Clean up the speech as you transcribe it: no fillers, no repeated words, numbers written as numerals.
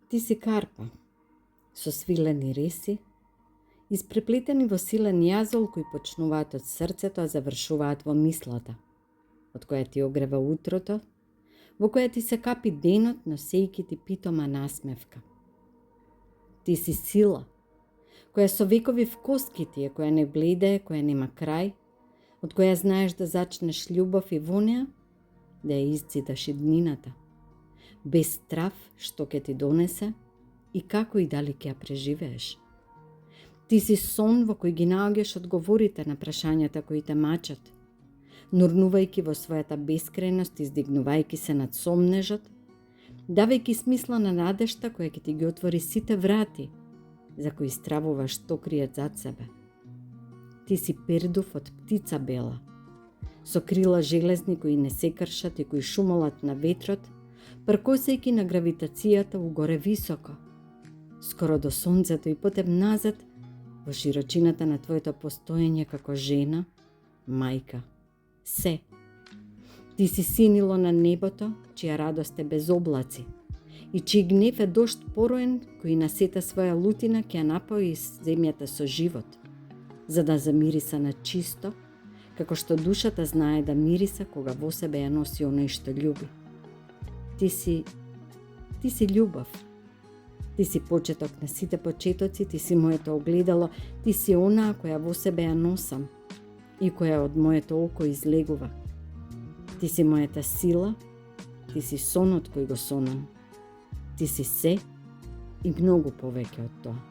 Ти си карпа, со свилени реси, испреплетени во силен јазол кои почнуваат од срцето, а завршуваат во мислата, од која ти огрева утрото, во која ти се капи денот, носејки ти питома насмевка. Ти си сила, која со векови вкоски ти е, која не бледе, која нема крај, од која знаеш да зачнеш љубов и во неа, да ја изциташ иднината, без страв што ќе ти донесе и како и дали ќе ја преживееш. Ти си сон во кој ги наоѓаш одговорите на прашањата кои те мачат, нурнувајќи во својата бескрајност, издигнувајќи се над сомнежот, давајќи смисла на надежта која ќе ти ги отвори сите врати, за кои стравуваш што криет зад себе. Ти си пердув од птица бела, со крила железни кои не се кршат и кои шумолат на ветрот, пркосејќи на гравитацијата угоре високо, скоро до сонцето и потем назад во широчината на твоето постоење како жена, мајка, се. Ти си синило на небото, чија радост е без облаци, и чиј гнев е дожд пороен кој на сета своја лутина ќе напои земјата со живот, за да замириса на чисто, како што душата знае да мириса кога во себе ја носи оној што љуби. Ти си љубов. Ти си почеток на сите почетоци, ти си моето огледало, ти си онаа која во себе ја носам и која од моето око излегува. Ти си мојата сила, ти си сонот кој го сонам. Ти си се и многу повеќе од тоа.